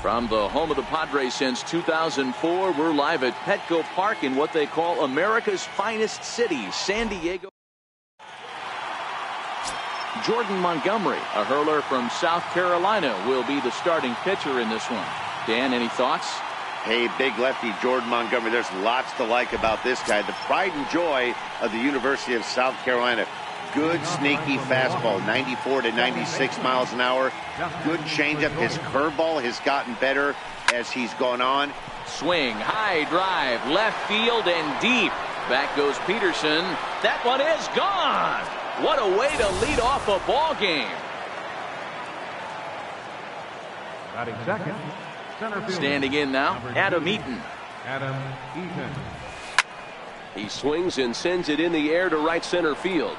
From the home of the Padres since 2004, we're live at Petco Park in what they call America's finest city, San Diego. Jordan Montgomery, a hurler from South Carolina, will be the starting pitcher in this one. Dan, any thoughts? Hey, big lefty Jordan Montgomery. There's lots to like about this guy. The pride and joy of the University of South Carolina. Good, sneaky fastball, 94 to 96 miles an hour. Good changeup. His curveball has gotten better as he's gone on. Swing, high drive, left field and deep. Back goes Peterson. That one is gone. What a way to lead off a ball game. Batting second, center fielder. Standing in now, Adam Eaton. Adam Eaton. He swings and sends it in the air to right center field.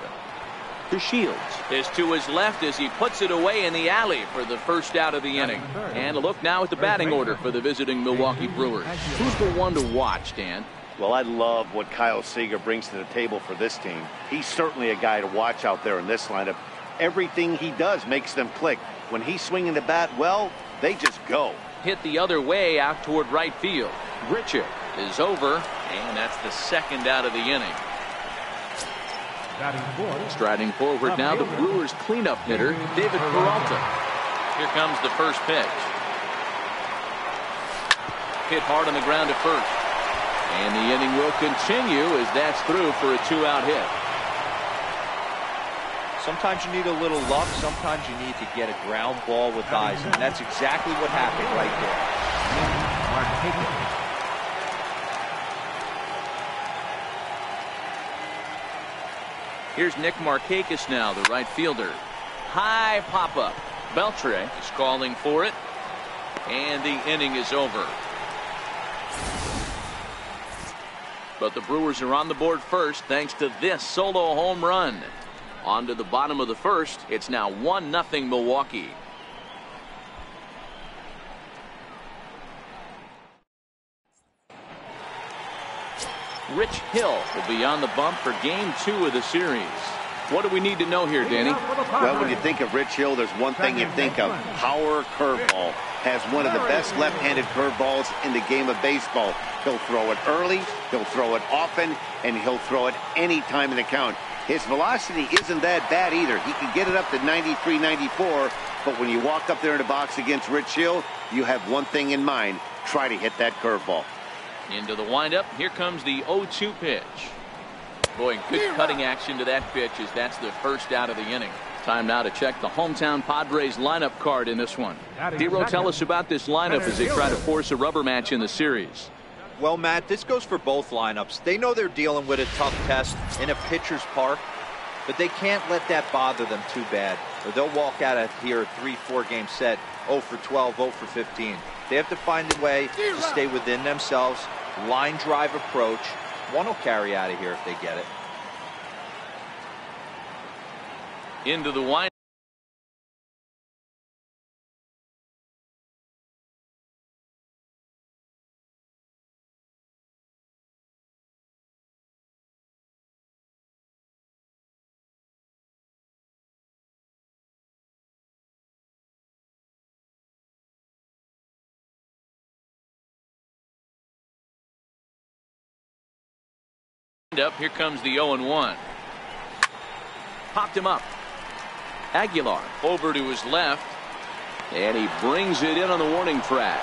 To Shields is to his left as he puts it away in the alley for the first out of the inning. And a look now at the batting order for the visiting Milwaukee Brewers. Who's the one to watch, Dan? Well, I love what Kyle Seager brings to the table for this team. He's certainly a guy to watch out there in this lineup. Everything he does makes them click. When he's swinging the bat, well, they just go. Hit the other way out toward right field. Richard is over, and that's the second out of the inning. Striding forward now, the Brewers cleanup hitter, David Peralta. Here comes the first pitch. Hit hard on the ground to first. And the inning will continue as that's through for a 2-out hit. Sometimes you need a little luck. Sometimes you need to get a ground ball with eyes. And that's exactly what happened right there. Here's Nick Markakis now, the right fielder. High pop-up. Beltre is calling for it. And the inning is over. But the Brewers are on the board first thanks to this solo home run. On to the bottom of the first. It's now 1-0 Milwaukee. Rich Hill will be on the bump for game 2 of the series. What do we need to know here, Danny? Well, when you think of Rich Hill, there's one thing you think of. Power curveball. Has one of the best left-handed curveballs in the game of baseball. He'll throw it early, he'll throw it often, and he'll throw it any time in the count. His velocity isn't that bad either. He can get it up to 93, 94, but when you walk up there in the box against Rich Hill, you have one thing in mind. Try to hit that curveball. Into the windup. Here comes the 0-2 pitch. Boy, good cutting action to that pitch as that's the first out of the inning. Time now to check the hometown Padres lineup card in this one. Dero, tell us about this lineup as they try to force a rubber match in the series. Well, Matt, this goes for both lineups. They know they're dealing with a tough test in a pitcher's park, but they can't let that bother them too bad, or they'll walk out of here a 3-4 game set 0 for 12, 0 for 15. They have to find a way to stay within themselves. Line drive approach. One will carry out of here if they get it. Into the wind. Up, here comes the 0-1. Popped him up. Aguilar over to his left, and he brings it in on the warning track.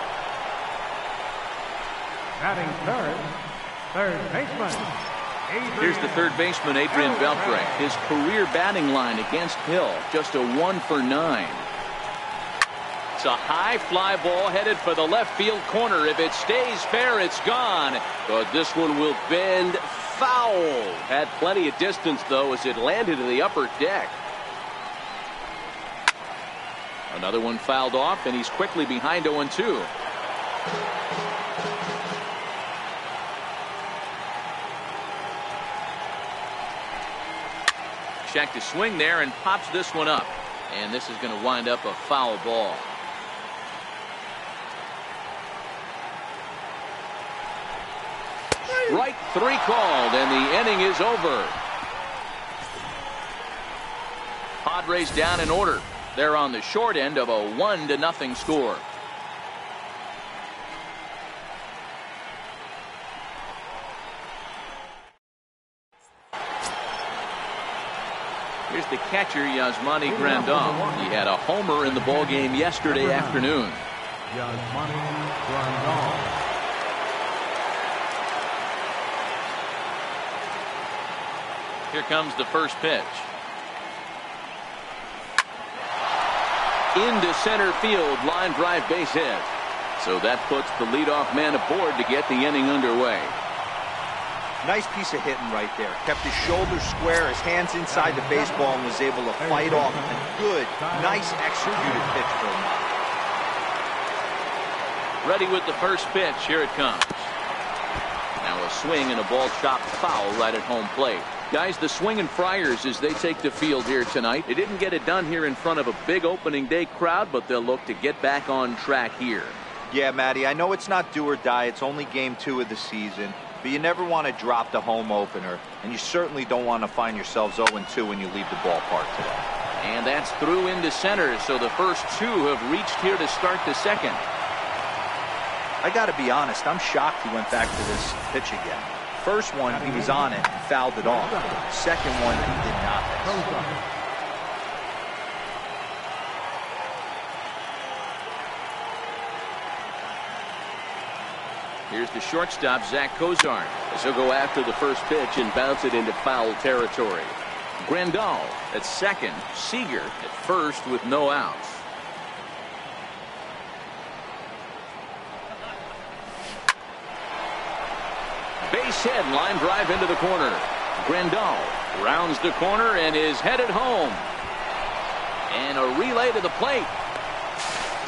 Batting third baseman. Here's the third baseman, Adrian Beltre. His career batting line against Hill, just a 1 for 9. It's a high fly ball headed for the left field corner. If it stays fair, it's gone. But this one will bend foul. Had plenty of distance, though, as it landed in the upper deck. Another one fouled off, and he's quickly behind 0-2. Check to swing there and pops this one up. And this is going to wind up a foul ball. Strike 3 called, and the inning is over. Padres down in order. They're on the short end of a 1-0 score. the catcher, Yasmani Grandal. He had a homer in the ball game yesterday afternoon. Yasmani Grandal. Here comes the first pitch. Into center field, line drive, base hit. So that puts the leadoff man aboard to get the inning underway. Nice piece of hitting right there. Kept his shoulders square, his hands inside the baseball, and was able to fight off a good, nice executed pitch for him. Ready with the first pitch. Here it comes. Now a swing and a ball chopped foul right at home plate. Guys, the Swingin' Friars as they take the field here tonight. They didn't get it done here in front of a big opening day crowd, but they'll look to get back on track here. Yeah, Matty, I know it's not do or die. It's only game 2 of the season. But you never want to drop the home opener, and you certainly don't want to find yourselves 0-2 when you leave the ballpark today. And that's through into center, so the first 2 have reached here to start the second. I got to be honest, I'm shocked he went back to this pitch again. First one, he was on it and fouled it off. Second one, he did not miss. Here's the shortstop, Zach Cozart, as he'll go after the first pitch and bounce it into foul territory. Grandal at second, Seager at first with no outs. Base hit, line drive into the corner. Grandal rounds the corner and is headed home. And a relay to the plate.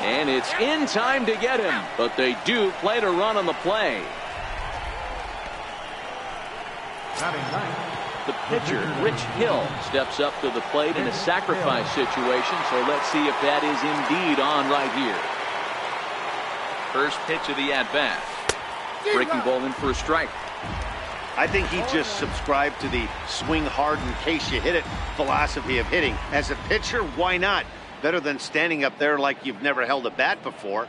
And it's in time to get him, but they do play to run on the play. The pitcher, Rich Hill, steps up to the plate in a sacrifice situation, so let's see if that is indeed on right here. First pitch of the at-bat. Breaking ball in for a strike. I think he just subscribed to the swing hard in case you hit it philosophy of hitting. As a pitcher, why not? Better than standing up there like you've never held a bat before.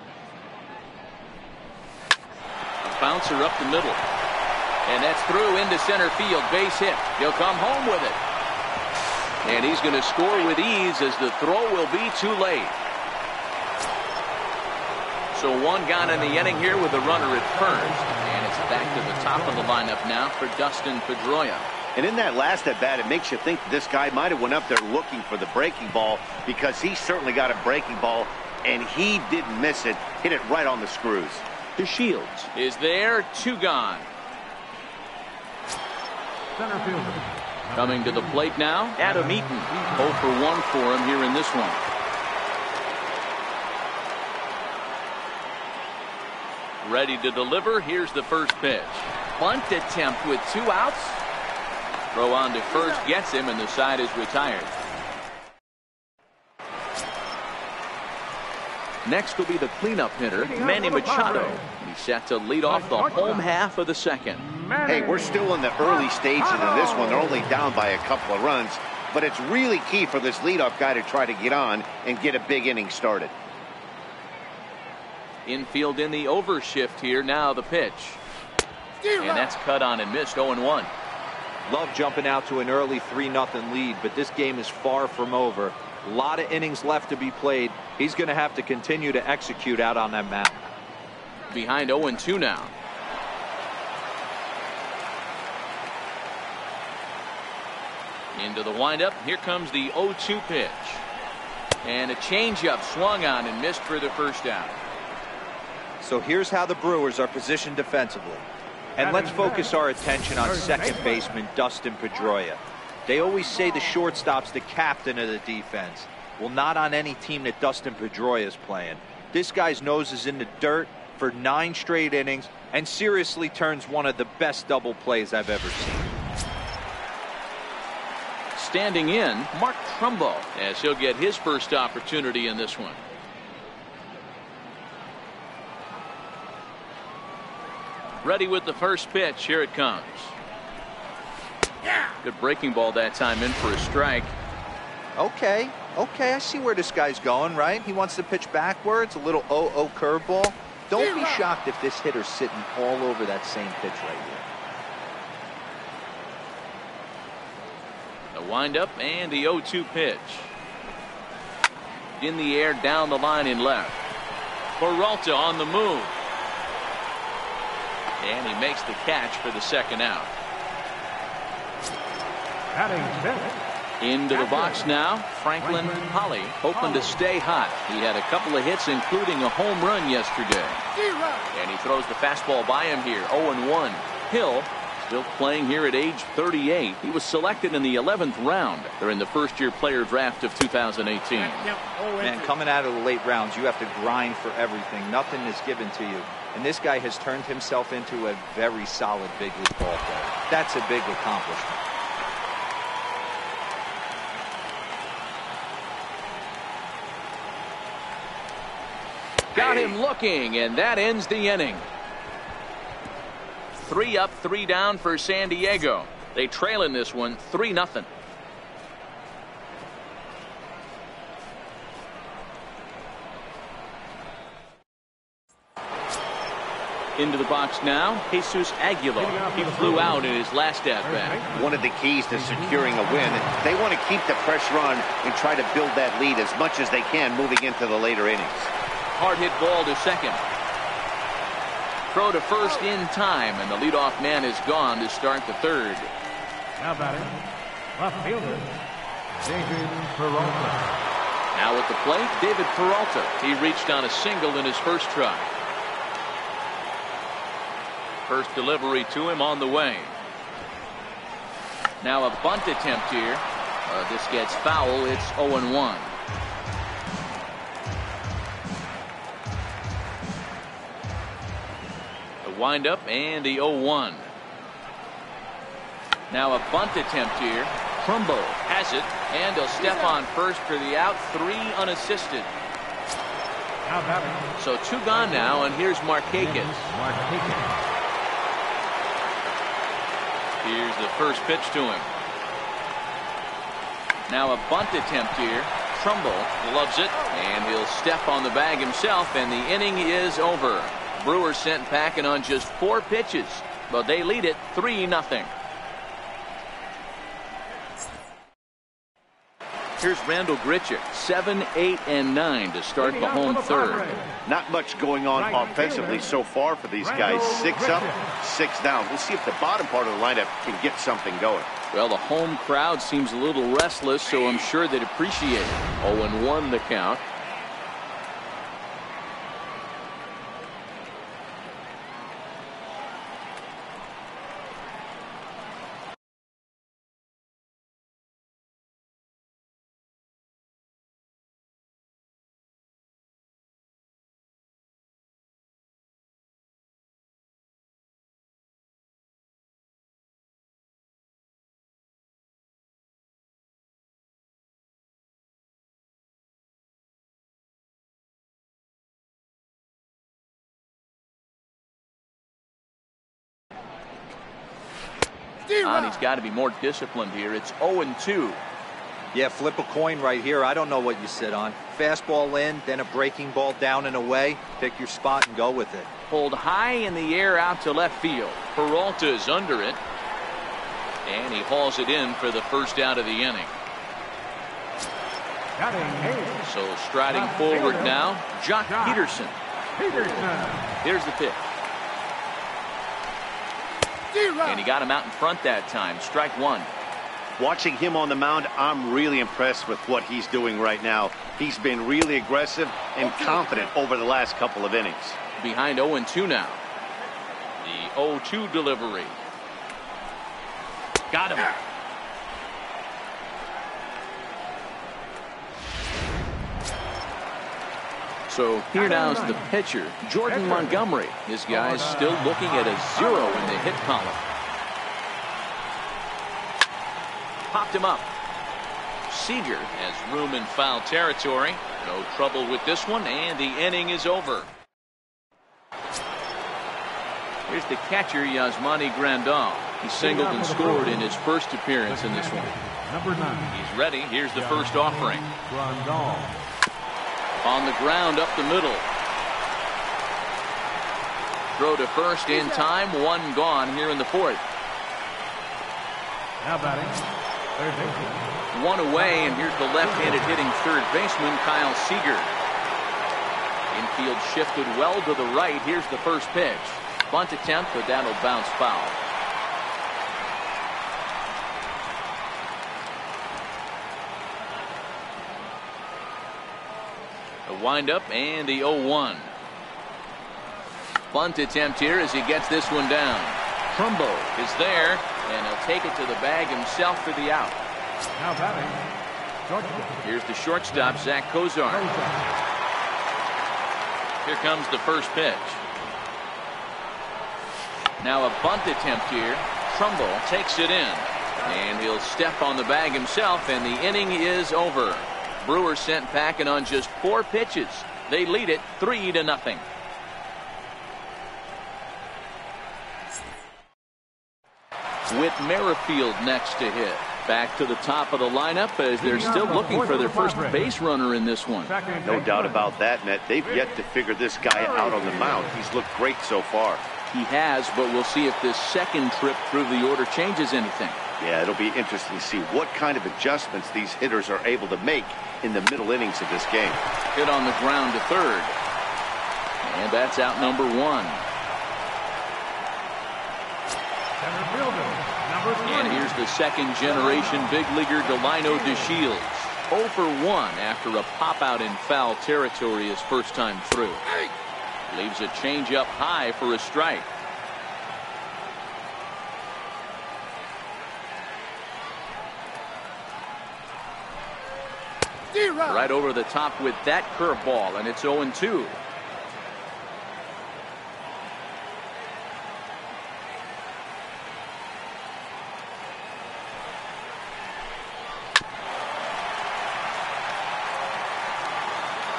A bouncer up the middle. And that's through into center field. Base hit. He'll come home with it. And he's going to score with ease as the throw will be too late. So one gone in the inning here with a runner at first. And it's back to the top of the lineup now for Dustin Pedroia. And in that last at bat, it makes you think this guy might have went up there looking for the breaking ball, because he certainly got a breaking ball and he didn't miss it. Hit it right on the screws. The Shields is there, 2 gone. Center fielder. Coming to the plate now, Adam Eaton. 0 for 1 for him here in this one. Ready to deliver. Here's the first pitch. Bunt attempt with 2 outs. Throw on to first gets him, and the side is retired. Next will be the cleanup hitter, Manny Machado. He's set to lead off the home half of the second. Hey, we're still in the early stages of this one. They're only down by a couple of runs, but it's really key for this leadoff guy to try to get on and get a big inning started. Infield in the overshift here. Now the pitch. And that's cut on and missed. 0-1. Love jumping out to an early 3-0 lead, but this game is far from over. A lot of innings left to be played. He's going to have to continue to execute out on that mound. Behind 0-2 now. Into the windup. Here comes the 0-2 pitch. And a changeup swung on and missed for the first out. So here's how the Brewers are positioned defensively. And let's focus our attention on second baseman Dustin Pedroia. They always say the shortstop's the captain of the defense. Well, not on any team that Dustin Pedroia is playing. This guy's nose is in the dirt for 9 straight innings and seriously turns one of the best double plays I've ever seen. Standing in, Mark Trumbo, as he'll get his first opportunity in this one. Ready with the first pitch. Here it comes. Good breaking ball that time, in for a strike. Okay, I see where this guy's going, right? He wants to pitch backwards, a little 0-0 curveball. Don't be shocked if this hitter's sitting all over that same pitch right here. The windup and the 0-2 pitch. In the air, down the line in left. Peralta on the move. And he makes the catch for the second out. Into the box now, Franklin Holly, hoping to stay hot. He had a couple of hits, including a home run yesterday. And he throws the fastball by him here, 0-1. Hill still playing here at age 38. He was selected in the 11th round during the first-year player draft of 2018. Man, coming out of the late rounds, you have to grind for everything. Nothing is given to you. And this guy has turned himself into a very solid big league ball player. That's a big accomplishment. Got him looking, and that ends the inning. 3 up, 3 down for San Diego. They trail in this one 3-0. Into the box now, Jesus Aguilar. He flew out in his last at-bat. One of the keys to securing a win, they want to keep the pressure on and try to build that lead as much as they can moving into the later innings. Hard hit ball to second. Throw to first in time, and the leadoff man is gone to start the third. Now batting, left fielder, David Peralta. Now at the plate, David Peralta. He reached on a single in his first try. First delivery to him on the way. Now a bunt attempt here. This gets foul. It's 0-1. Windup and the 0-1. Now a bunt attempt here. Trumbo has it, and he'll step on first for the out. 3 unassisted. So 2 gone now, and here's Markakis. Here's the first pitch to him. Now a bunt attempt here. Trumbo loves it, and he'll step on the bag himself, and the inning is over. Brewers sent packing on just 4 pitches, but they lead it 3-0. Here's Randall Grichuk, 7, 8, and 9 to start the home third. Not much going on offensively so far for these guys. 6 up, 6 down. We'll see if the bottom part of the lineup can get something going. Well, the home crowd seems a little restless, so I'm sure they'd appreciate it. 0-1 the count. He's got to be more disciplined here. It's 0-2. Yeah, flip a coin right here. I don't know what you sit on. Fastball in, then a breaking ball down and away. Pick your spot and go with it. Pulled high in the air out to left field. Peralta is under it. And he hauls it in for the first out of the inning. So striding forward now, Jock Peterson. Here's the pitch. And he got him out in front that time. Strike 1. Watching him on the mound, I'm really impressed with what he's doing right now. He's been really aggressive and confident over the last couple of innings. Behind 0-2 now. The 0-2 delivery. Got him. So here now is the pitcher, Jordan Montgomery. This guy's still looking at a 0 in the hit column. Popped him up. Seager has room in foul territory. No trouble with this one, and the inning is over. Here's the catcher, Yasmani Grandal. He singled and scored in his first appearance in this one. Number 9. He's ready. Here's the first offering. Grandal. On the ground up the middle. Throw to first in time. 1 gone here in the 4th. Now batting, Third baseman. One away, and here's the left-handed hitting third baseman, Kyle Seager. Infield shifted well to the right. Here's the first pitch. Bunt attempt, but that'll bounce foul. The windup and the 0-1. Bunt attempt here as he gets this one down. Trumbo is there, and he'll take it to the bag himself for the out. Now batting, shortstop. Here's the shortstop, Zach Kozar. Here comes the first pitch. Now a bunt attempt here. Trumbull takes it in, and he'll step on the bag himself, and the inning is over. Brewers sent packing on just 4 pitches. They lead it 3-0. With Merrifield next to hit. Back to the top of the lineup as they're still looking for their first base runner in this one. No doubt about that, Net. They've yet to figure this guy out on the mound. He's looked great so far. He has, but we'll see if this second trip through the order changes anything. Yeah, it'll be interesting to see what kind of adjustments these hitters are able to make in the middle innings of this game. Hit on the ground to third. And that's out number 1. Center fielder, number 3. And here's the second generation big leaguer Delino DeShields. 0 for 1 after a pop out in foul territory his first time through. Leaves a changeup high for a strike. Right over the top with that curveball, and it's 0-2.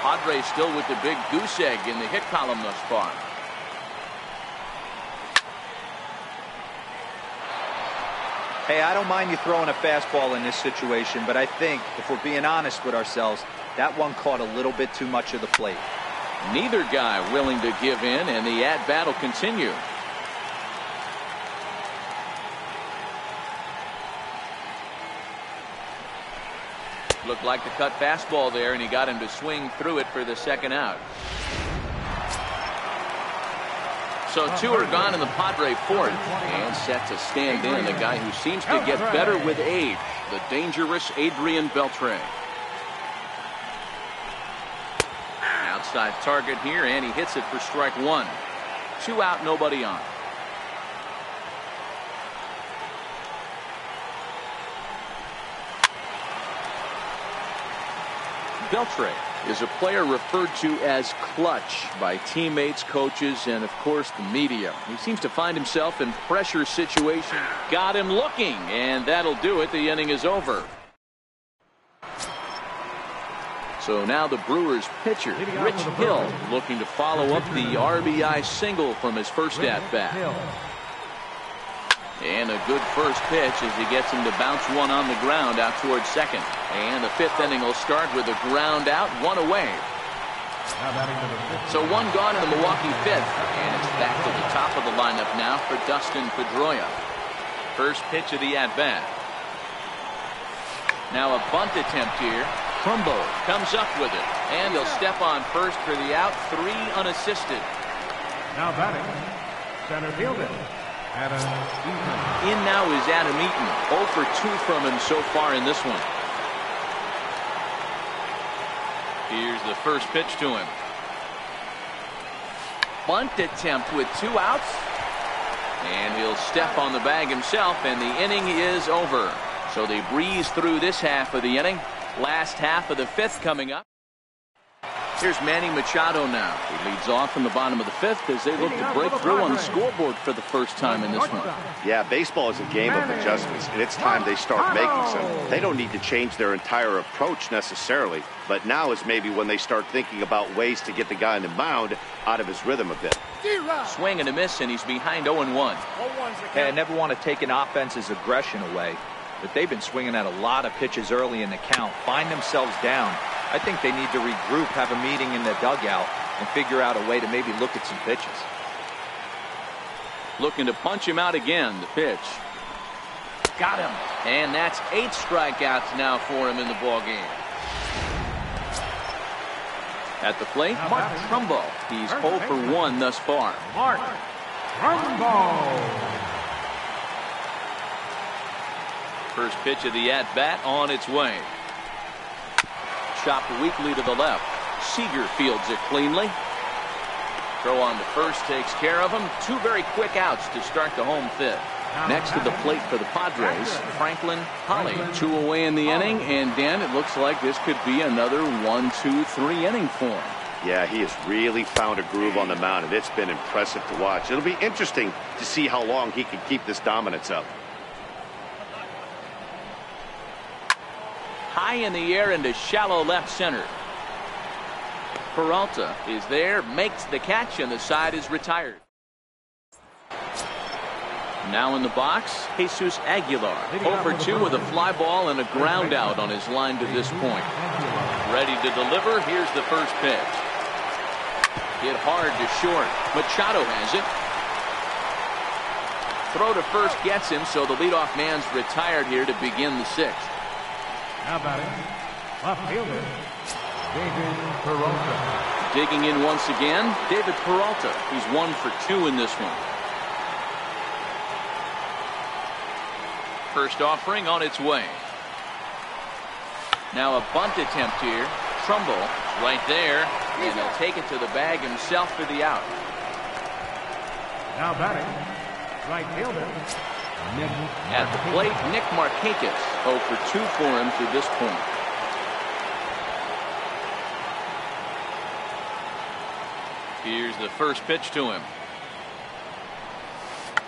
Padres still with the big goose egg in the hit column thus far. Hey, I don't mind you throwing a fastball in this situation, but I think if we're being honest with ourselves, that one caught a little bit too much of the plate. Neither guy willing to give in, and the at-bat will continue. Looked like the cut fastball there, and he got him to swing through it for the second out. So 2 are gone in the Padre fourth, and set to stand in a guy who seems to get better with age, the dangerous Adrian Beltre. Outside target here, and he hits it for strike 1. 2 out, nobody on. Beltre is a player referred to as clutch by teammates, coaches, and of course the media. He seems to find himself in pressure situations. Got him looking, and that'll do it. The inning is over. So now the Brewers pitcher, Rich Hill, looking to follow up the RBI single from his first at-bat. And a good first pitch as he gets him to bounce one on the ground out towards second. And the 5th inning will start with a ground out, 1 away. So 1 gone in the Milwaukee 5th, and it's back to the top of the lineup now for Dustin Pedroia. First pitch of the at-bat. Now a bunt attempt here. Trumbo comes up with it, and he'll step on first for the out, 3 unassisted. Now batting, center fielder, Adam Eaton. In now is Adam Eaton. 0 for 2 from him so far in this one. Here's the first pitch to him. Bunt attempt with 2 outs. And he'll step on the bag himself, and the inning is over. So they breeze through this half of the inning. Last half of the 5th coming up. Here's Manny Machado now. He leads off in the bottom of the 5th as they look to break through on the scoreboard for the first time in this one. Yeah, baseball is a game of adjustments, and it's time they start making some. They don't need to change their entire approach necessarily, but now is maybe when they start thinking about ways to get the guy on the mound out of his rhythm a bit. Swing and a miss, and he's behind 0-1. Hey, I never want to take an offense's aggression away, but they've been swinging at a lot of pitches early in the count, find themselves down. I think they need to regroup, have a meeting in the dugout, and figure out a way to maybe look at some pitches. Looking to punch him out again. The pitch. Got him. And that's 8 strikeouts now for him in the ballgame. At the plate, Mark Trumbo. He's 0 for 1 thus far. Mark Trumbo. First pitch of the at-bat on its way. Chopped weakly to the left. Seager fields it cleanly. Throw on to first takes care of him. 2 very quick outs to start the home fifth. Next to the plate for the Padres, Franklin Holly. 2 away in the inning, and Dan, it looks like this could be another 1, 2, 3 inning for him. Yeah, he has really found a groove on the mound, and it's been impressive to watch. It'll be interesting to see how long he can keep this dominance up. High in the air into shallow left center. Peralta is there, makes the catch, and the side is retired. Now in the box, Jesus Aguilar. 0 for 2 with a fly ball and a ground out on his line to this point. Ready to deliver. Here's the first pitch. Hit hard to short. Machado has it. Throw to first gets him, so the leadoff man's retired here to begin the 6th. Now batting, left fielder, David Peralta. Digging in once again, David Peralta. He's 1 for 2 in this one. First offering on its way. Now a bunt attempt here. Trumbull right there, and he'll take it to the bag himself for the out. Now batting, right fielder, Nick. At the plate, Nick Markakis. 0 for 2 for him to this point. Here's the first pitch to him.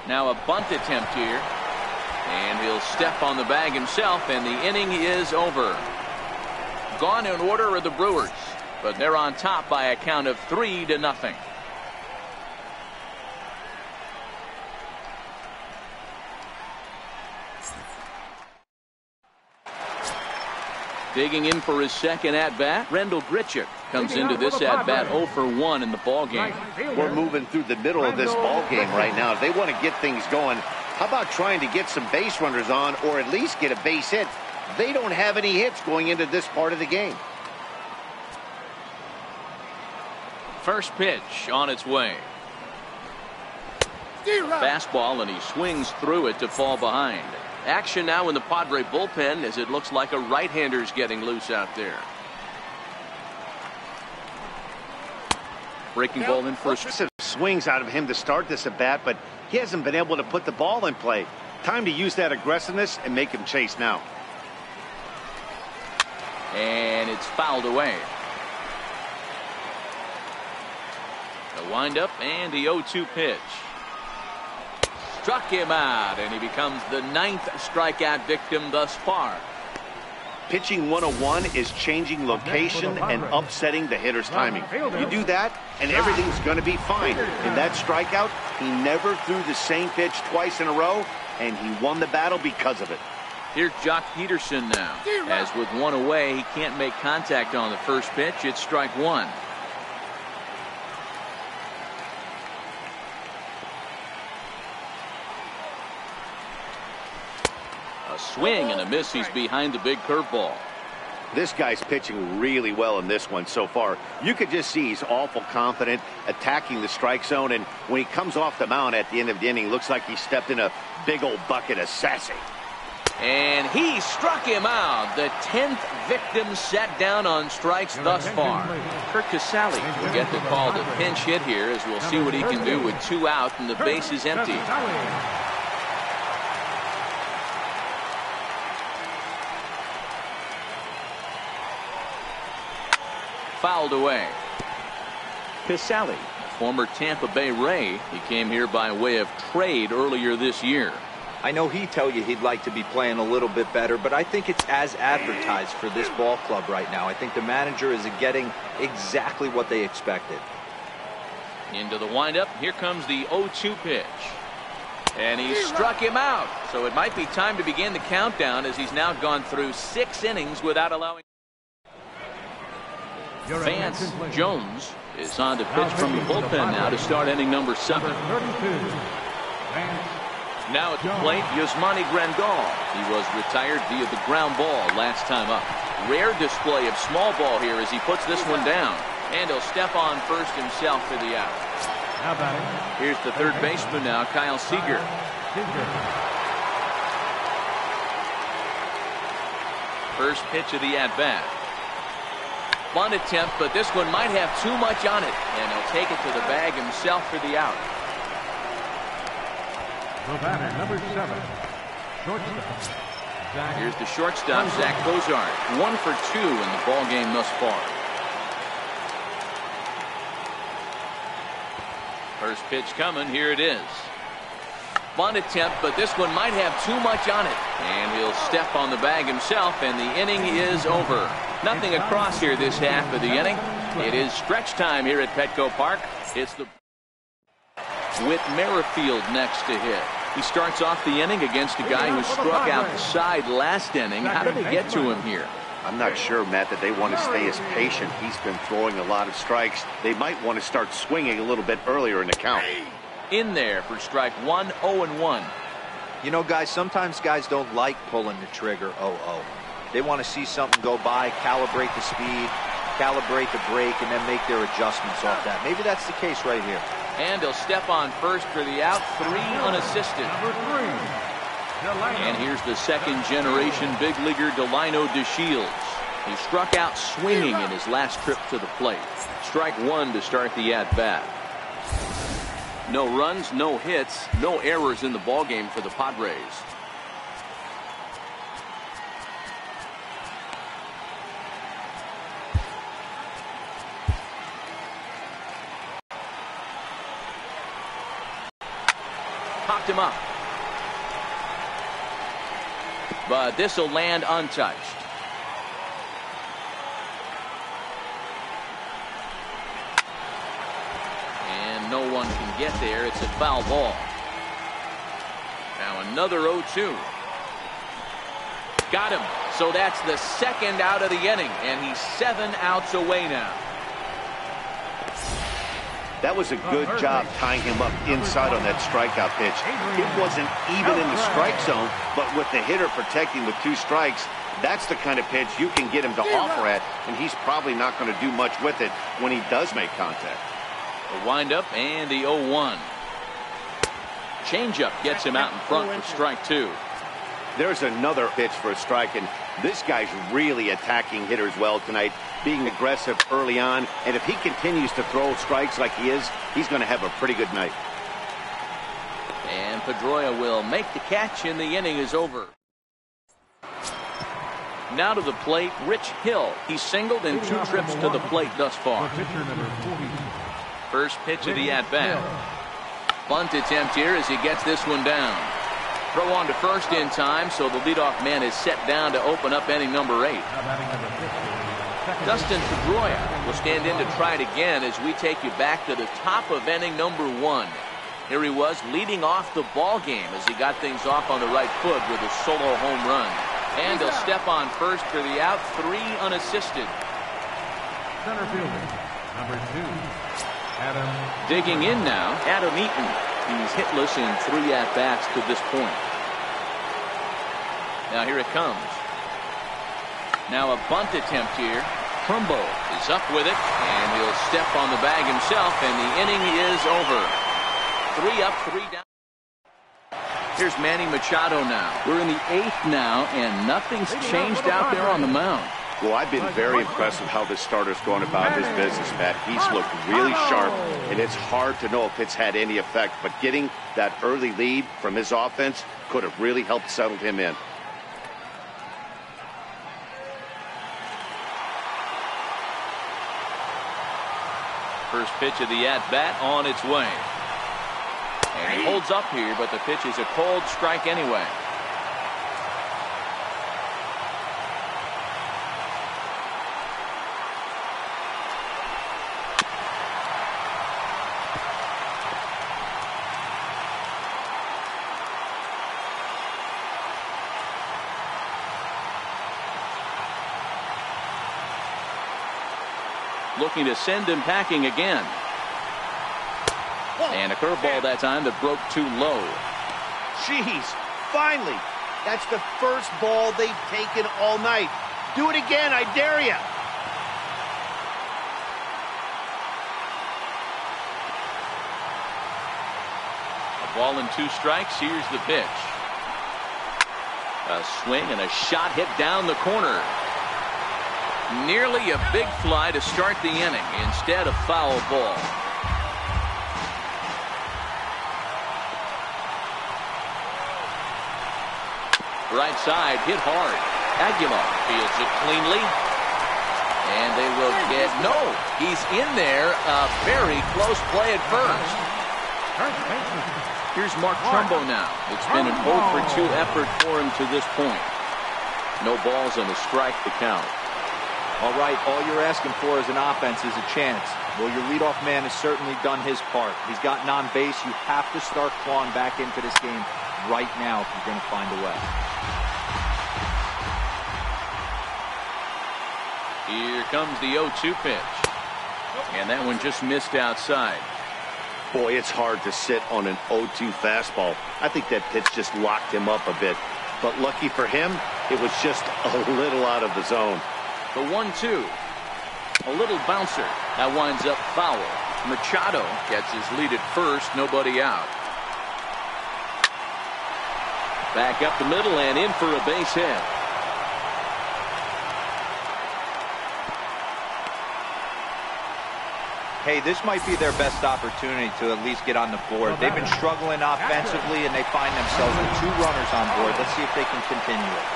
Now a bunt attempt here. And he'll step on the bag himself, and the inning is over. Gone in order are the Brewers, but they're on top by a count of 3-0. Digging in for his second at-bat, Rendell Grichuk comes into this at-bat 0 for 1 in the ballgame. We're moving through the middle of this ballgame right now. If they want to get things going, how about trying to get some base runners on, or at least get a base hit? They don't have any hits going into this part of the game. First pitch on its way. Fastball, and he swings through it to fall behind. Action now in the Padre bullpen, as it looks like a right-hander's getting loose out there. Breaking ball in first. Swings out of him to start this at bat, but he hasn't been able to put the ball in play. Time to use that aggressiveness and make him chase now. And it's fouled away. The windup and the 0-2 pitch. Struck him out, and he becomes the 9th strikeout victim thus far. Pitching 101 is changing location and upsetting the hitter's timing. You do that, and everything's going to be fine. In that strikeout, he never threw the same pitch twice in a row, and he won the battle because of it. Here's Jock Peterson now. As with 1 away, he can't make contact on the first pitch. It's strike 1. A swing and a miss. He's behind the big curveball. This guy's pitching really well in this one so far. You could just see he's awful confident attacking the strike zone, and when he comes off the mound at the end of the inning, looks like he stepped in a big old bucket of sassy. And he struck him out. The 10th victim set down on strikes thus far. Kurt Casale will get the call to pinch hit here, as we'll see what he can do with 2 out and the base is empty. Fouled away. Casale, former Tampa Bay Ray, he came here by way of trade earlier this year. I know he'd tell you he'd like to be playing a little bit better, but I think it's as advertised for this ball club right now. I think the manager is getting exactly what they expected. Into the windup. Here comes the 0-2 pitch. And he struck him out. So it might be time to begin the countdown, as he's now gone through 6 innings without allowing. Vance Jones is on to pitch from the bullpen now to start inning number 7. Vance Now at the plate, Yasmani Grandal. He was retired via the ground ball last time up. Rare display of small ball here as he puts this one down. And he'll step on first himself for the out. Here's the third baseman now, Kyle Seager. First pitch of the at-bat. Bunt attempt, but this one might have too much on it. And he'll take it to the bag himself for the out. The batter, number 7, shortstop. Here's the shortstop, Zach Cozart. 1 for 2 in the ball game thus far. First pitch coming. Here it is. Bunt attempt, but this one might have too much on it. And he'll step on the bag himself, and the inning is over. Nothing across here this half of the inning. It is stretch time here at Petco Park. It's the with Merrifield next to hit. He starts off the inning against a guy who struck out the side last inning. How did they get to him here? I'm not sure, Matt, that they want to stay as patient. He's been throwing a lot of strikes. They might want to start swinging a little bit earlier in the count. In there for strike 1, 0-1. You know, guys, sometimes guys don't like pulling the trigger 0-0. They want to see something go by, calibrate the speed, calibrate the break, and then make their adjustments off that. Maybe that's the case right here. And he'll step on first for the out. 3 unassisted. And here's the second generation big leaguer Delino DeShields. He struck out swinging in his last trip to the plate. Strike 1 to start the at-bat. No runs, no hits, no errors in the ballgame for the Padres. Popped him up. But this will land untouched. And no one can get there. It's a foul ball. Now another 0-2. Got him. So that's the second out of the inning. And he's 7 outs away now. That was a good job tying him up inside on that strikeout pitch. It wasn't even in the strike zone, but with the hitter protecting with 2 strikes, that's the kind of pitch you can get him to offer at, and he's probably not going to do much with it when he does make contact. The windup and the 0-1. Changeup gets him out in front for strike 2. There's another pitch for a strike, and this guy's really attacking hitters well tonight, being aggressive early on, and if he continues to throw strikes like he is, he's going to have a pretty good night. And Pedroia will make the catch, and the inning is over. Now to the plate, Rich Hill. He's singled in 2 trips to the plate thus far. First pitch of the at-bat. Bunt attempt here as he gets this one down. Throw on to first in time, so the leadoff man is set down to open up inning number 8. Dustin Pedroia will stand in to try it again as we take you back to the top of inning number 1. Here he was leading off the ball game as he got things off on the right foot with a solo home run. And he'll step on first for the out. 3 unassisted. Center fielder, number 2, Adam. Digging in now, Adam Eaton. He's hitless in 3 at-bats to this point. Now here it comes. Now a bunt attempt here. Trumbo is up with it, and he'll step on the bag himself, and the inning is over. 3 up, 3 down. Here's Manny Machado now. We're in the 8th now, and nothing's changed out there on the mound. Well, I've been very impressed with how this starter's going about his business, Matt. He's looked really sharp, and it's hard to know if it's had any effect, but getting that early lead from his offense could have really helped settle him in. First pitch of the at-bat on its way. And he holds up here, but the pitch is a cold strike anyway. Looking to send him packing again. And a curveball that time that broke too low. Jeez, finally. That's the first ball they've taken all night. Do it again, I dare you. A ball and 2 strikes. Here's the pitch. A swing and a shot hit down the corner. Nearly a big fly to start the inning. Instead, a foul ball. Right side, hit hard. Aguilar fields it cleanly. And they will get, no, he's in there. A very close play at first. Here's Mark Trumbo now. It's been an 0-for-2 effort for him to this point. No balls and a strike to count. All right, all you're asking for as an offense is a chance. Well, your leadoff man has certainly done his part. He's gotten on base. You have to start clawing back into this game right now if you're going to find a way. Here comes the 0-2 pitch. And that one just missed outside. Boy, it's hard to sit on an 0-2 fastball. I think that pitch just locked him up a bit. But lucky for him, it was just a little out of the zone. The 1-2. A little bouncer. That winds up foul. Machado gets his lead at first. Nobody out. Back up the middle and in for a base hit. Hey, this might be their best opportunity to at least get on the board. They've been struggling offensively, and they find themselves with 2 runners on board. Let's see if they can continue it.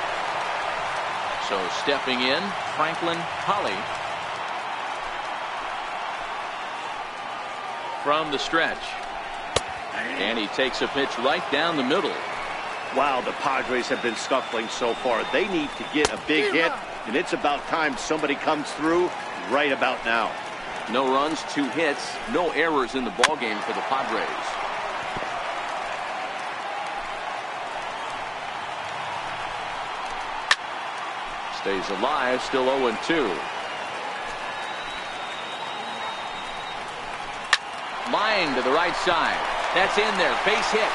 So stepping in, Franklin Holly. From the stretch. And he takes a pitch right down the middle. Wow, the Padres have been scuffling so far. They need to get a big hit, and it's about time somebody comes through right about now. No runs, 2 hits, no errors in the ballgame for the Padres. Stays alive, still 0-2. Line to the right side. That's in there, base hit.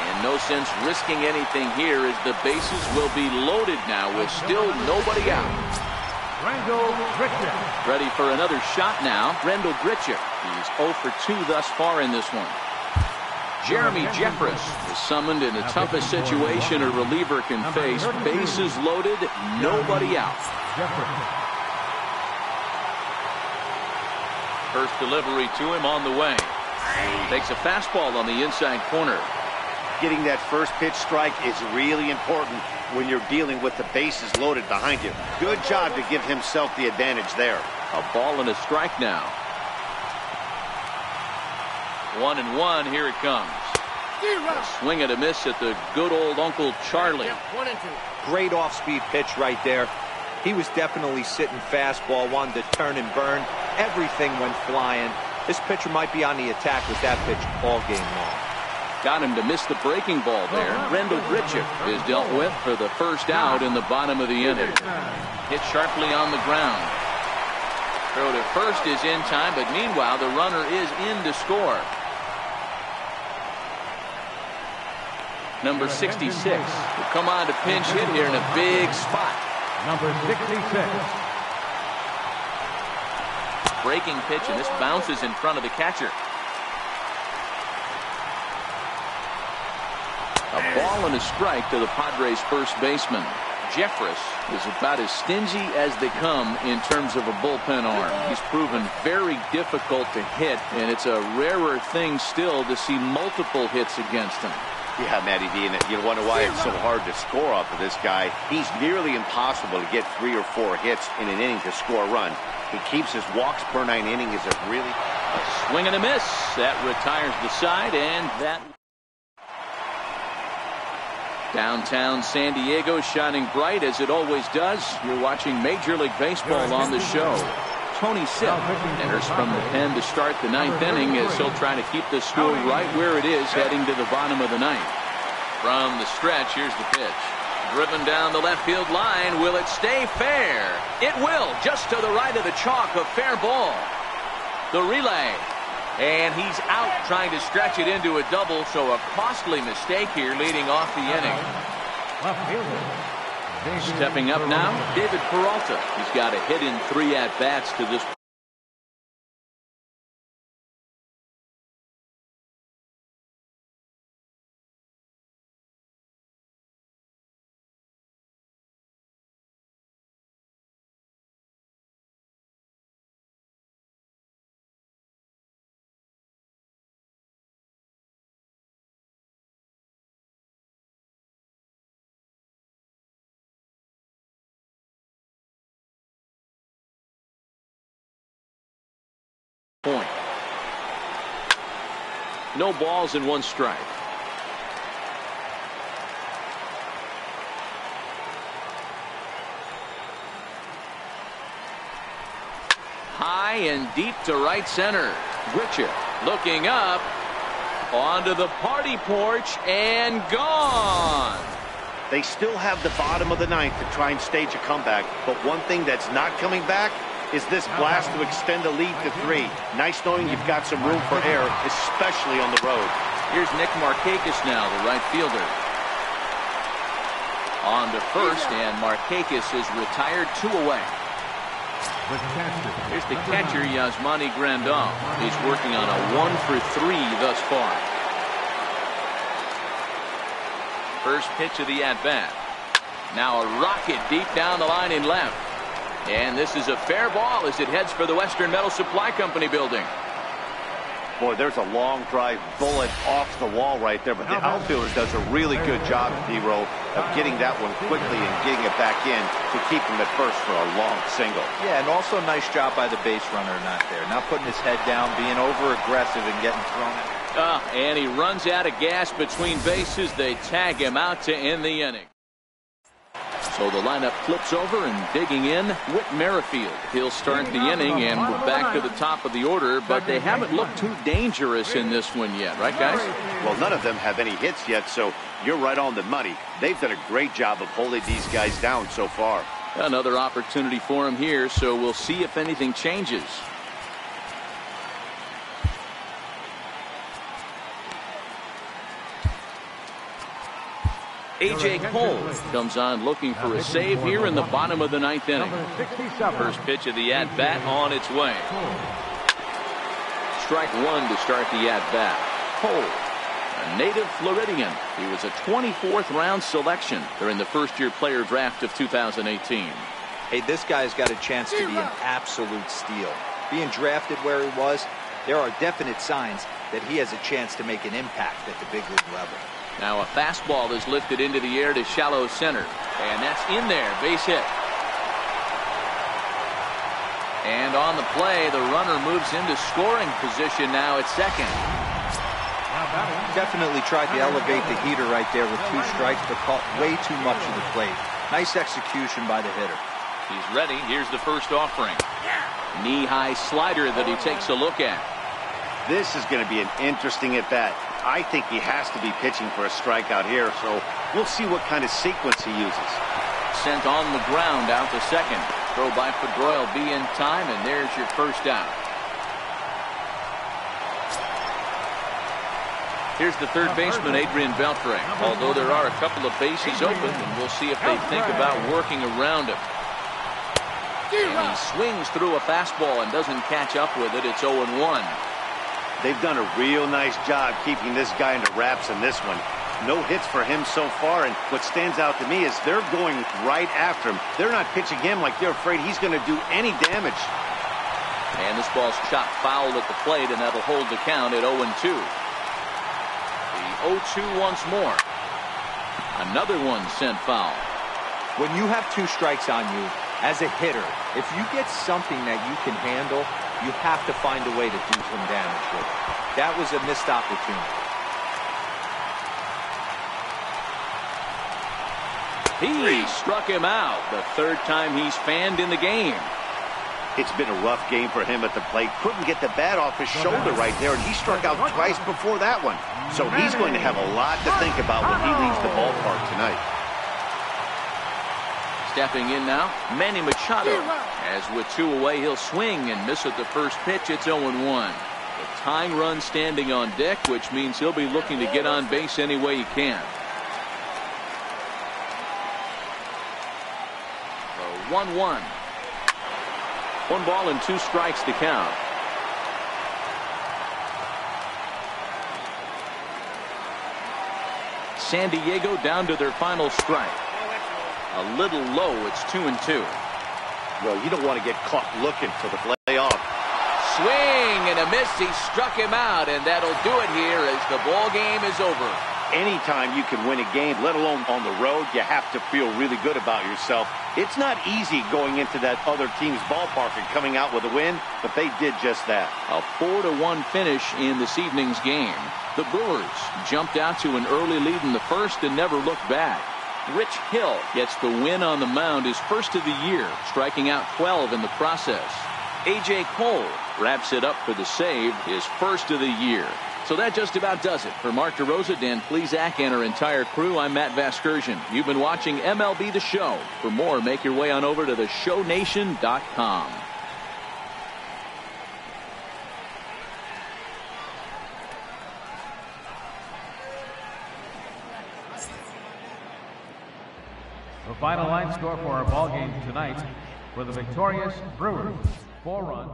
And no sense risking anything here as the bases will be loaded now with still nobody out. Ready for another shot now. Rendell Grichuk. He's 0-for-2 thus far in this one. Jeremy Jeffress is summoned in the toughest situation a reliever can face. Bases loaded, nobody out. First delivery to him on the way. Takes a fastball on the inside corner. Getting that first pitch strike is really important when you're dealing with the bases loaded behind you. Good job to give himself the advantage there. A ball and a strike now. 1-1, here it comes. A swing and a miss at the good old Uncle Charlie. Great off-speed pitch right there. He was definitely sitting fastball, wanted to turn and burn. Everything went flying. This pitcher might be on the attack with that pitch all game long. Got him to miss the breaking ball there. Rendell Grichuk is dealt with for the first out in the bottom of the inning. Hit sharply on the ground. Throw to first is in time, but meanwhile the runner is in to score. Number 66 will come on to pinch hit here in a big spot. Number 66. Breaking pitch, and this bounces in front of the catcher. A ball and a strike to the Padres' first baseman. Jeffress is about as stingy as they come in terms of a bullpen arm. He's proven very difficult to hit, and it's a rarer thing still to see multiple hits against him. Yeah, Matty D, and you wonder why it's so hard to score off of this guy. He's nearly impossible to get 3 or 4 hits in an inning to score a run. He keeps his walks per 9 innings is a really... A swing and a miss. That retires the side, and that... Downtown San Diego shining bright as it always does. You're watching Major League Baseball on the show. Tony Sipp enters from the pen to start the 9th inning as he'll try to keep the score right where it is heading to the bottom of the 9th. From the stretch, here's the pitch. Driven down the left field line. Will it stay fair? It will. Just to the right of the chalk, a fair ball. The relay. And he's out trying to stretch it into a double, so a costly mistake here leading off the inning. Stepping up now, David Peralta. He's got a hit in 3 at-bats to this point. No balls and 1 strike. High and deep to right center. Gritcher looking up onto the party porch and gone. They still have the bottom of the 9th to try and stage a comeback, but one thing that's not coming back is this blast to extend the lead to 3. Nice knowing you've got some room for error, especially on the road. Here's Nick Markakis now, the right fielder. On to first, and Markakis is retired 2 away. Here's the catcher, Yasmani Grandal. He's working on a 1-for-3 thus far. First pitch of the at-bat. Now a rocket deep down the line in left. And this is a fair ball as it heads for the Western Metal Supply Company building. Boy, there's a long drive bullet off the wall right there, but the outfielder does a really good job, D-Row, of getting that one quickly and getting it back in to keep him at first for a long single. Yeah, and also nice job by the base runner not there. Not putting his head down, being over-aggressive and getting thrown out. And he runs out of gas between bases. They tag him out to end the inning. So the lineup flips over, and digging in, Whit Merrifield. He'll start the inning, and we're back to the top of the order, but they haven't looked too dangerous in this one yet, right, guys? Well, none of them have any hits yet, so you're right on the money. They've done a great job of holding these guys down so far. Another opportunity for him here, so we'll see if anything changes. A.J. Cole comes on looking for a save here in the bottom of the 9th inning. First pitch of the at-bat on its way. Strike 1 to start the at-bat. Cole, a native Floridian. He was a 24th round selection during the first-year player draft of 2018. Hey, this guy's got a chance to be an absolute steal. Being drafted where he was, there are definite signs that he has a chance to make an impact at the big league level. Now a fastball is lifted into the air to shallow center. And that's in there. Base hit. And on the play, the runner moves into scoring position now at second. Definitely tried to elevate the heater right there with 2 strikes, but caught way too much of the plate. Nice execution by the hitter. He's ready. Here's the first offering. Knee-high slider that he takes a look at. This is going to be an interesting at-bat. I think he has to be pitching for a strikeout here, so we'll see what kind of sequence he uses. Sent on the ground out to second. Throw by Pedroia will be in time, and there's your first out. Here's the third baseman, Adrian Beltre. Although there are a couple of bases open, and we'll see if they think about working around him. And he swings through a fastball and doesn't catch up with it. It's 0-1. They've done a real nice job keeping this guy under wraps in this one. No hits for him so far, and what stands out to me is they're going right after him. They're not pitching him like they're afraid he's going to do any damage. And this ball's chopped foul at the plate, and that'll hold the count at 0-2. The 0-2 once more. Another one sent foul. When you have 2 strikes on you, as a hitter, if you get something that you can handle, you have to find a way to do some damage with it. That was a missed opportunity. He struck him out. The 3rd time he's fanned in the game. It's been a rough game for him at the plate. Couldn't get the bat off his shoulder right there, and he struck out twice before that one. So he's going to have a lot to think about when he leaves the ballpark tonight. Stepping in now, Manny Machado. As with 2 away, he'll swing and miss at the first pitch. It's 0-1. The tying run standing on deck, which means he'll be looking to get on base any way he can. 1-1. 1 ball and 2 strikes to count. San Diego down to their final strike. A little low. It's 2-2. Well, you don't want to get caught looking for the playoff. Swing and a miss. He struck him out, and that'll do it here as the ball game is over. Anytime you can win a game, let alone on the road, you have to feel really good about yourself. It's not easy going into that other team's ballpark and coming out with a win, but they did just that. A 4-1 finish in this evening's game. The Brewers jumped out to an early lead in the first and never looked back. Rich Hill gets the win on the mound, his first of the year, striking out 12 in the process. A.J. Cole wraps it up for the save, his first of the year. So that just about does it. For Mark DeRosa, Dan Plesac, and our entire crew, I'm Matt Vasgersian. You've been watching MLB The Show. For more, make your way on over to theshownation.com. The final line score for our ball game tonight for the victorious Brewers, 4 runs.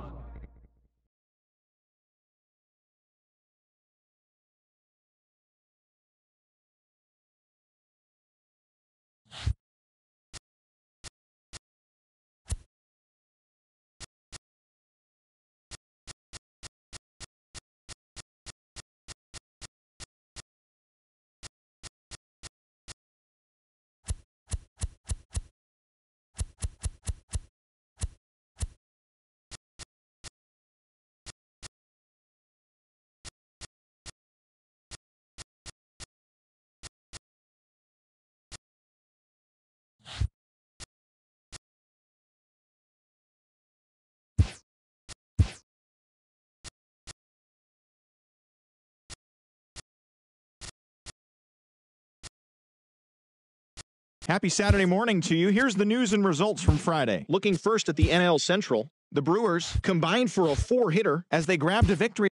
Happy Saturday morning to you. Here's the news and results from Friday. Looking first at the NL Central, the Brewers combined for a 4-hitter as they grabbed a victory.